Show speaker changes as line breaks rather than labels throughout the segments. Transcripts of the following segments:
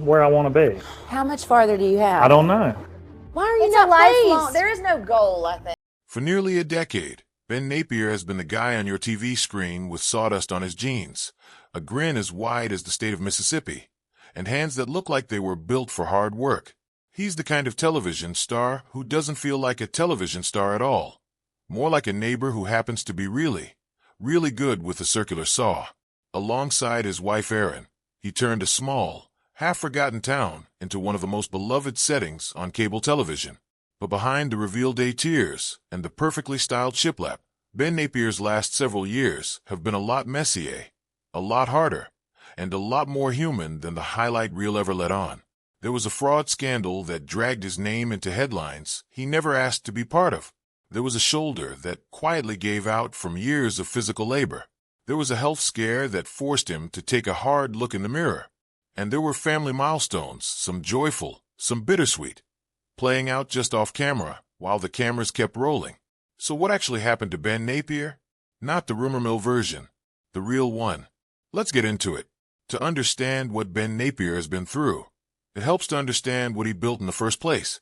where I want to be.
How much farther do you have?
I don't know.
Why are you
It's
not
a lifelong.
pleased?
There is no goal, I think.
For nearly a decade, Ben Napier has been the guy on your TV screen with sawdust on his jeans, a grin as wide as the state of Mississippi, and hands that look like they were built for hard work. He's the kind of television star who doesn't feel like a television star at all, more like a neighbor who happens to be really, really good with a circular saw. Alongside his wife Erin, he turned a small, half-forgotten town into one of the most beloved settings on cable television. But behind the reveal day tears and the perfectly styled shiplap, Ben Napier's last several years have been a lot messier, a lot harder, and a lot more human than the highlight reel ever let on. There was a fraud scandal that dragged his name into headlines he never asked to be part of. There was a shoulder that quietly gave out from years of physical labor. There was a health scare that forced him to take a hard look in the mirror. And there were family milestones, some joyful, some bittersweet, playing out just off camera while the cameras kept rolling. So what actually happened to Ben Napier? Not the rumor mill version, the real one. Let's get into it. To understand what Ben Napier has been through, it helps to understand what he built in the first place,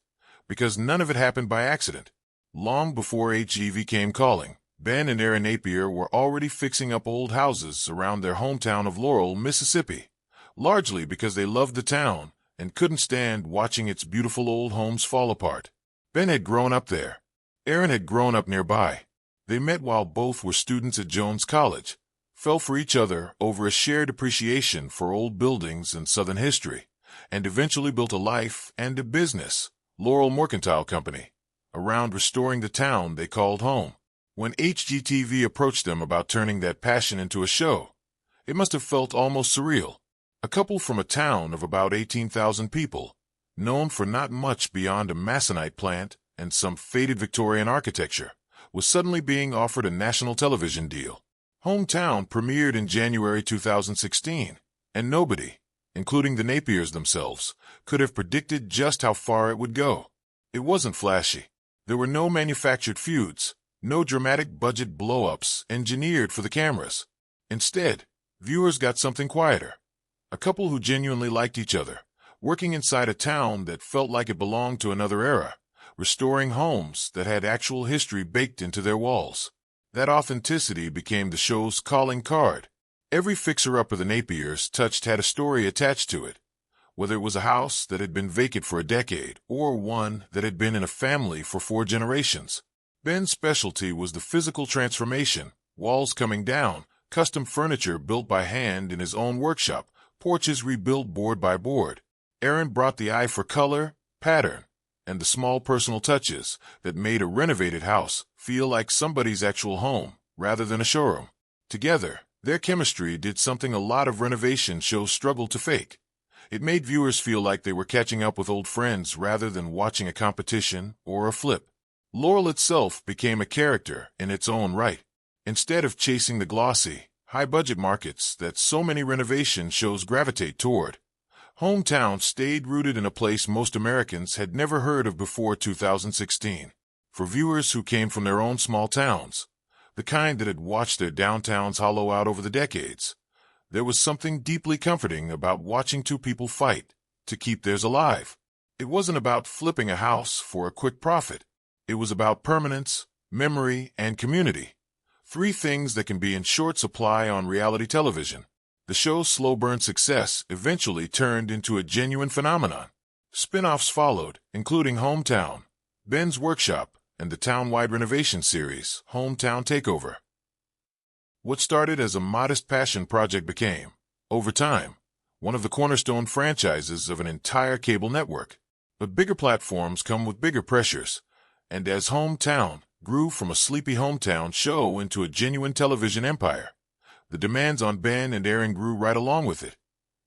because none of it happened by accident. Long before HGTV came calling, Ben and Erin Napier were already fixing up old houses around their hometown of Laurel, Mississippi, largely because they loved the town and couldn't stand watching its beautiful old homes fall apart. Ben had grown up there. Erin had grown up nearby. They met while both were students at Jones College, fell for each other over a shared appreciation for old buildings and Southern history, and eventually built a life and a business, Laurel Mercantile Company, around restoring the town they called home. When HGTV approached them about turning that passion into a show, it must have felt almost surreal. A couple from a town of about 18,000 people, known for not much beyond a masonite plant and some faded Victorian architecture, was suddenly being offered a national television deal. Hometown premiered in January 2016, and nobody, including the Napiers themselves, could have predicted just how far it would go. It wasn't flashy. There were no manufactured feuds, no dramatic budget blow-ups engineered for the cameras. Instead, viewers got something quieter. A couple who genuinely liked each other, working inside a town that felt like it belonged to another era, restoring homes that had actual history baked into their walls. That authenticity became the show's calling card. Every fixer-upper the Napiers touched had a story attached to it, whether it was a house that had been vacant for a decade or one that had been in a family for 4 generations. Ben's specialty was the physical transformation, walls coming down, custom furniture built by hand in his own workshop, porches rebuilt board by board. Erin brought the eye for color, pattern, and the small personal touches that made a renovated house feel like somebody's actual home rather than a showroom. Together, their chemistry did something a lot of renovation shows struggle to fake. It made viewers feel like they were catching up with old friends rather than watching a competition or a flip. Laurel itself became a character in its own right. Instead of chasing the glossy, high-budget markets that so many renovation shows gravitate toward, hometown stayed rooted in a place most Americans had never heard of before 2016. For viewers who came from their own small towns, the kind that had watched their downtowns hollow out over the decades, there was something deeply comforting about watching two people fight to keep theirs alive. It wasn't about flipping a house for a quick profit. It was about permanence, memory, and community. 3 things that can be in short supply on reality television. The show's slow-burn success eventually turned into a genuine phenomenon. Spin-offs followed, including Hometown, Ben's Workshop, and the town-wide renovation series, Hometown Takeover. What started as a modest passion project became, over time, one of the cornerstone franchises of an entire cable network. But bigger platforms come with bigger pressures, and as Hometown grew from a sleepy hometown show into a genuine television empire, the demands on Ben and Erin grew right along with it.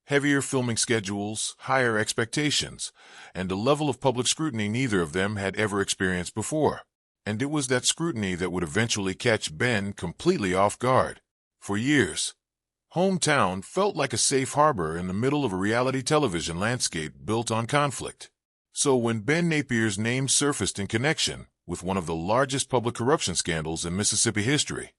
Heavier filming schedules, higher expectations, and a level of public scrutiny neither of them had ever experienced before. And it was that scrutiny that would eventually catch Ben completely off guard. For years, Hometown felt like a safe harbor in the middle of a reality television landscape built on conflict. So when Ben Napier's name surfaced in connection with one of the largest public corruption scandals in Mississippi history,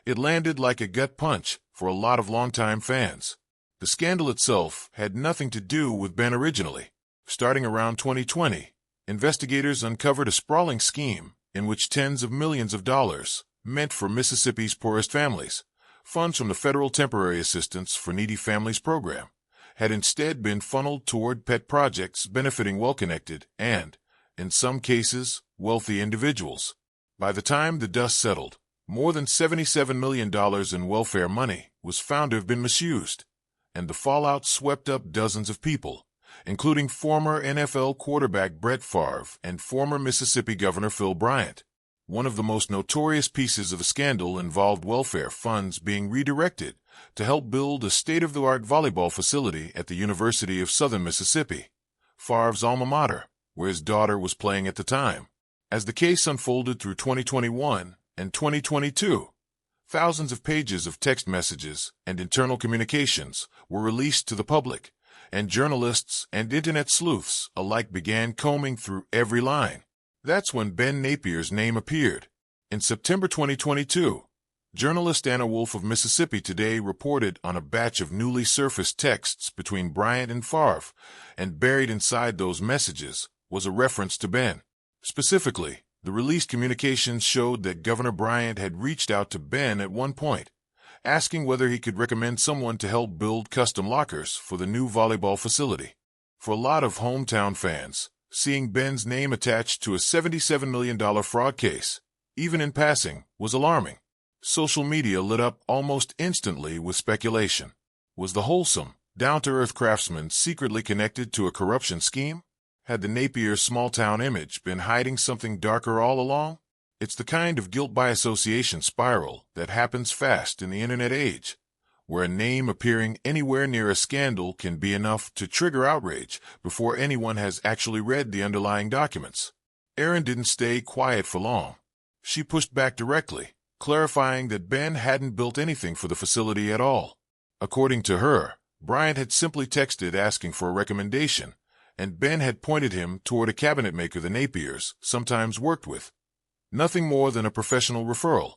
it landed like a gut punch for a lot of longtime fans. The scandal itself had nothing to do with Ben originally. Starting around 2020, investigators uncovered a sprawling scheme in which tens of millions of dollars, meant for Mississippi's poorest families, funds from the Federal Temporary Assistance for Needy Families program, had instead been funneled toward pet projects benefiting well-connected and, in some cases, wealthy individuals. By the time the dust settled, more than $77 million in welfare money was found to have been misused, and the fallout swept up dozens of people, including former NFL quarterback Brett Favre and former Mississippi Governor Phil Bryant. One of the most notorious pieces of the scandal involved welfare funds being redirected to help build a state-of-the-art volleyball facility at the University of Southern Mississippi, Favre's alma mater, where his daughter was playing at the time. As the case unfolded through 2021 and 2022, thousands of pages of text messages and internal communications were released to the public, and journalists and internet sleuths alike began combing through every line. That's when Ben Napier's name appeared. In September 2022, journalist Anna Wolf of Mississippi Today reported on a batch of newly surfaced texts between Bryant and Favre, and buried inside those messages was a reference to Ben. Specifically, the released communications showed that Governor Bryant had reached out to Ben at one point, asking whether he could recommend someone to help build custom lockers for the new volleyball facility. For a lot of hometown fans, seeing Ben's name attached to a $77 million fraud case, even in passing, was alarming. Social media lit up almost instantly with speculation. Was the wholesome, down-to-earth craftsman secretly connected to a corruption scheme? Had the Napier small-town image been hiding something darker all along? It's the kind of guilt by association spiral that happens fast in the internet age, where a name appearing anywhere near a scandal can be enough to trigger outrage before anyone has actually read the underlying documents. Erin didn't stay quiet for long. She pushed back directly, clarifying that Ben hadn't built anything for the facility at all. According to her, Bryant had simply texted asking for a recommendation, and Ben had pointed him toward a cabinet maker the Napiers sometimes worked with. Nothing more than a professional referral,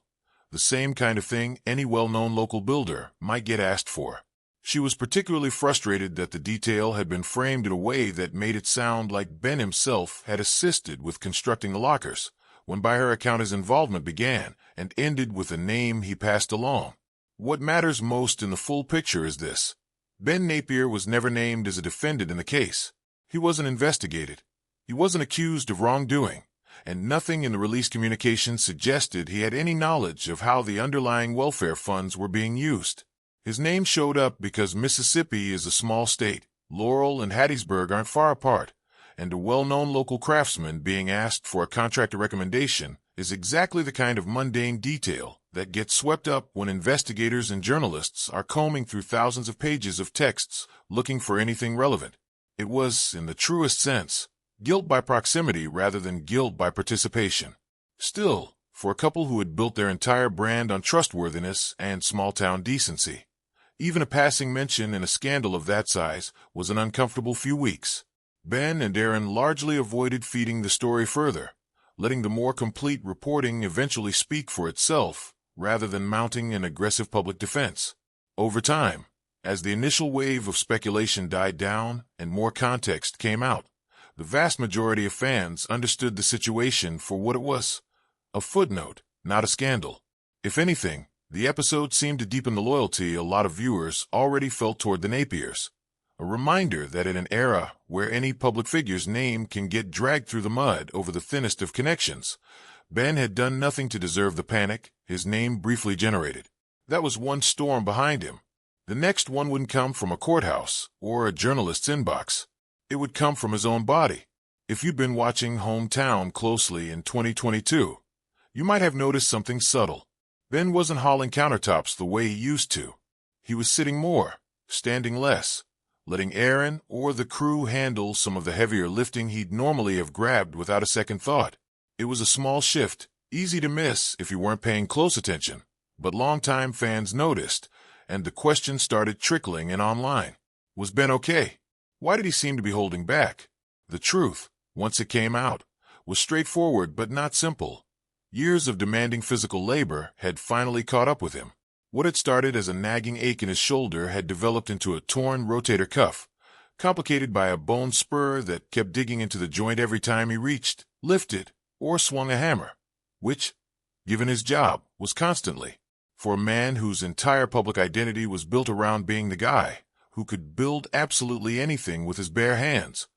the same kind of thing any well-known local builder might get asked for. She was particularly frustrated that the detail had been framed in a way that made it sound like Ben himself had assisted with constructing the lockers, when by her account his involvement began and ended with a name he passed along. What matters most in the full picture is this: Ben Napier was never named as a defendant in the case. He wasn't investigated. He wasn't accused of wrongdoing, and nothing in the released communication suggested he had any knowledge of how the underlying welfare funds were being used. His name showed up because Mississippi is a small state, Laurel and Hattiesburg aren't far apart, and a well-known local craftsman being asked for a contractor recommendation is exactly the kind of mundane detail that gets swept up when investigators and journalists are combing through thousands of pages of texts looking for anything relevant. It was, in the truest sense, guilt by proximity rather than guilt by participation. Still, for a couple who had built their entire brand on trustworthiness and small-town decency, even a passing mention in a scandal of that size was an uncomfortable few weeks. Ben and Erin largely avoided feeding the story further, letting the more complete reporting eventually speak for itself rather than mounting an aggressive public defense. Over time, as the initial wave of speculation died down and more context came out, the vast majority of fans understood the situation for what it was: a footnote, not a scandal. If anything, the episode seemed to deepen the loyalty a lot of viewers already felt toward the Napiers. A reminder that in an era where any public figure's name can get dragged through the mud over the thinnest of connections, Ben had done nothing to deserve the panic his name briefly generated. That was one storm behind him. The next one wouldn't come from a courthouse or a journalist's inbox. It would come from his own body. If you'd been watching Hometown closely in 2022, you might have noticed something subtle. Ben wasn't hauling countertops the way he used to. He was sitting more, standing less, letting Erin or the crew handle some of the heavier lifting he'd normally have grabbed without a second thought. It was a small shift, easy to miss if you weren't paying close attention, but longtime fans noticed, and the question started trickling in online. Was Ben okay? Why did he seem to be holding back? The truth, once it came out, was straightforward but not simple. Years of demanding physical labor had finally caught up with him. What had started as a nagging ache in his shoulder had developed into a torn rotator cuff, complicated by a bone spur that kept digging into the joint every time he reached, lifted, or swung a hammer, which, given his job, was constantly. For a man whose entire public identity was built around being the guy who could build absolutely anything with his bare hands,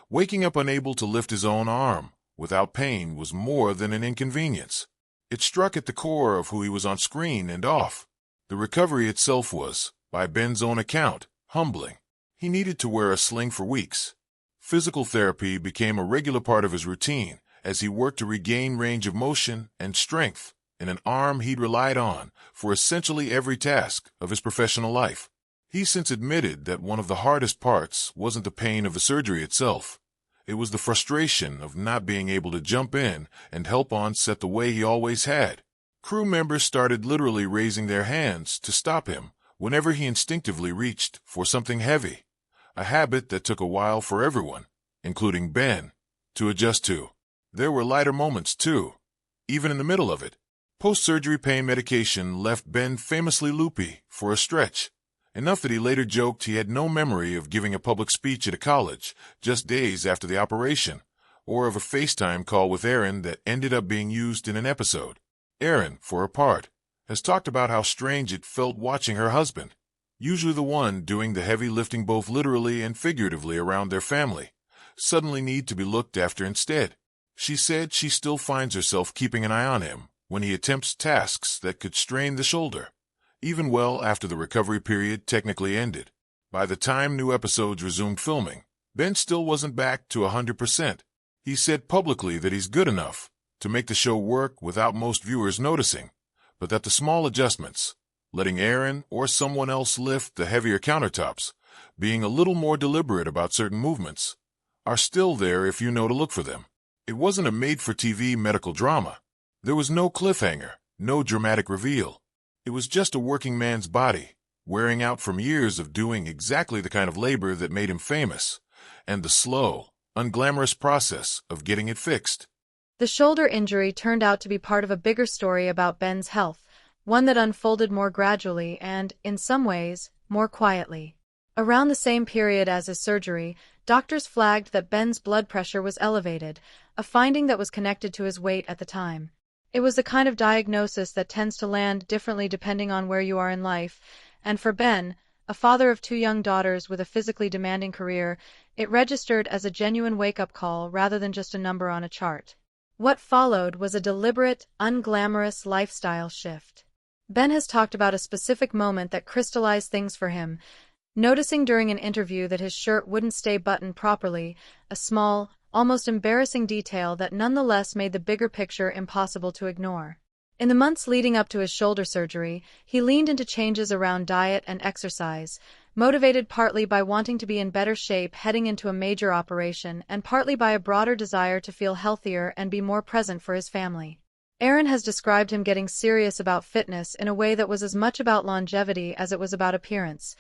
waking up unable to lift his own arm without pain was more than an inconvenience. It struck at the core of who he was on screen and off. The recovery itself was, by Ben's own account, humbling. He needed to wear a sling for weeks. Physical therapy became a regular part of his routine as he worked to regain range of motion and strength in an arm he'd relied on for essentially every task of his professional life. He's since admitted that one of the hardest parts wasn't the pain of the surgery itself. It was the frustration of not being able to jump in and help on set the way he always had. Crew members started literally raising their hands to stop him whenever he instinctively reached for something heavy, a habit that took a while for everyone, including Ben, to adjust to. There were lighter moments, too, even in the middle of it. Post-surgery pain medication left Ben famously loopy for a stretch, enough that he later joked he had no memory of giving a public speech at a college just days after the operation, or of a FaceTime call with Erin that ended up being used in an episode. Erin, for her part, has talked about how strange it felt watching her husband, usually the one doing the heavy lifting both literally and figuratively around their family, suddenly need to be looked after instead. She said she still finds herself keeping an eye on him when he attempts tasks that could strain the shoulder, even well after the recovery period technically ended. By the time new episodes resumed filming, Ben still wasn't back to 100%. He said publicly that he's good enough to make the show work without most viewers noticing, but that the small adjustments, letting Erin or someone else lift the heavier countertops, being a little more deliberate about certain movements, are still there if you know to look for them. It wasn't a made-for-TV medical drama. There was no cliffhanger, no dramatic reveal. It was just a working man's body, wearing out from years of doing exactly the kind of labor that made him famous, and the slow, unglamorous process of getting it fixed.
The shoulder injury turned out to be part of a bigger story about Ben's health, one that unfolded more gradually and, in some ways, more quietly. Around the same period as his surgery, doctors flagged that Ben's blood pressure was elevated, a finding that was connected to his weight at the time. It was the kind of diagnosis that tends to land differently depending on where you are in life, and for Ben, a father of 2 young daughters with a physically demanding career, it registered as a genuine wake-up call rather than just a number on a chart. What followed was a deliberate, unglamorous lifestyle shift. Ben has talked about a specific moment that crystallized things for him, noticing during an interview that his shirt wouldn't stay buttoned properly, a small, almost embarrassing detail that nonetheless made the bigger picture impossible to ignore. In the months leading up to his shoulder surgery, he leaned into changes around diet and exercise, motivated partly by wanting to be in better shape heading into a major operation and partly by a broader desire to feel healthier and be more present for his family. Erin has described him getting serious about fitness in a way that was as much about longevity as it was about appearance,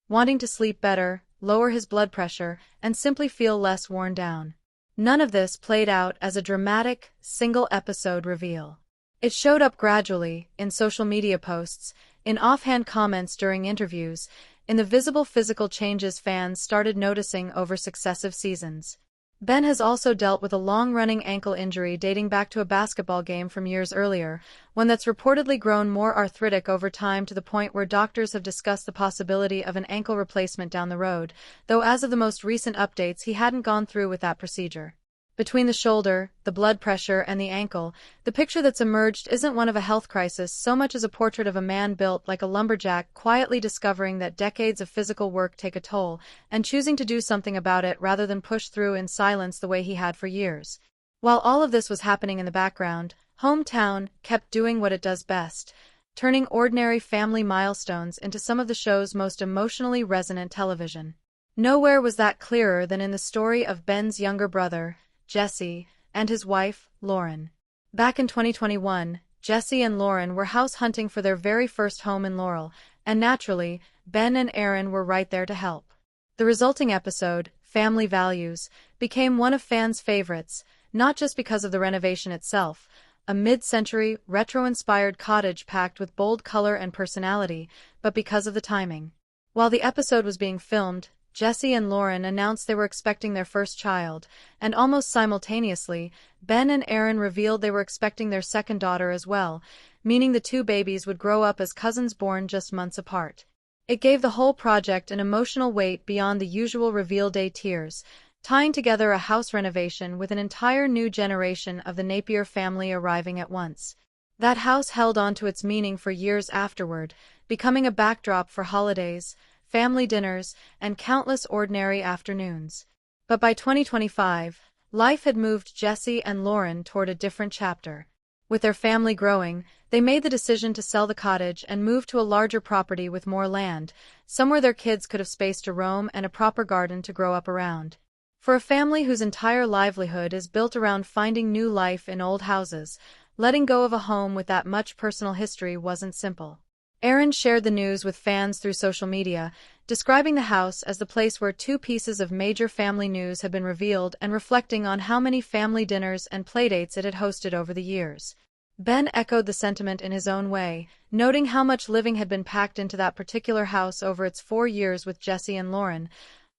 wanting to sleep better, lower his blood pressure, and simply feel less worn down. None of this played out as a dramatic, single-episode reveal. It showed up gradually, in social media posts, in offhand comments during interviews, in the visible physical changes fans started noticing over successive seasons. Ben has also dealt with a long-running ankle injury dating back to a basketball game from years earlier, one that's reportedly grown more arthritic over time to the point where doctors have discussed the possibility of an ankle replacement down the road, though as of the most recent updates he hadn't gone through with that procedure. Between the shoulder, the blood pressure, and the ankle, the picture that's emerged isn't one of a health crisis so much as a portrait of a man built like a lumberjack quietly discovering that decades of physical work take a toll, and choosing to do something about it rather than push through in silence the way he had for years. While all of this was happening in the background, Hometown kept doing what it does best, turning ordinary family milestones into some of the show's most emotionally resonant television. Nowhere was that clearer than in the story of Ben's younger brother, Jesse, and his wife, Lauren. Back in 2021, Jesse and Lauren were house hunting for their very first home in Laurel, and naturally, Ben and Erin were right there to help. The resulting episode, Family Values, became one of fans' favorites, not just because of the renovation itself, a mid-century, retro-inspired cottage packed with bold color and personality, but because of the timing. While the episode was being filmed, Jesse and Lauren announced they were expecting their first child, and almost simultaneously, Ben and Erin revealed they were expecting their second daughter as well, meaning the two babies would grow up as cousins born just months apart. It gave the whole project an emotional weight beyond the usual reveal day tears, tying together a house renovation with an entire new generation of the Napier family arriving at once. That house held on to its meaning for years afterward, becoming a backdrop for holidays, family dinners, and countless ordinary afternoons. But by 2025, life had moved Jesse and Lauren toward a different chapter. With their family growing, they made the decision to sell the cottage and move to a larger property with more land, somewhere their kids could have space to roam and a proper garden to grow up around. For a family whose entire livelihood is built around finding new life in old houses, letting go of a home with that much personal history wasn't simple. Erin shared the news with fans through social media, describing the house as the place where two pieces of major family news had been revealed and reflecting on how many family dinners and playdates it had hosted over the years. Ben echoed the sentiment in his own way, noting how much living had been packed into that particular house over its 4 years with Jesse and Lauren.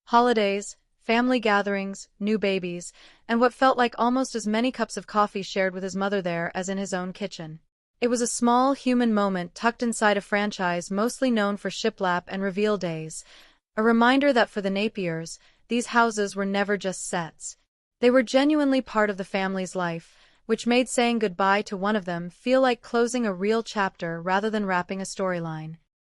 Holidays, family gatherings, new babies, and what felt like almost as many cups of coffee shared with his mother there as in his own kitchen. It was a small, human moment tucked inside a franchise mostly known for shiplap and reveal days, a reminder that for the Napiers, these houses were never just sets. They were genuinely part of the family's life, which made saying goodbye to one of them feel like closing a real chapter rather than wrapping a storyline.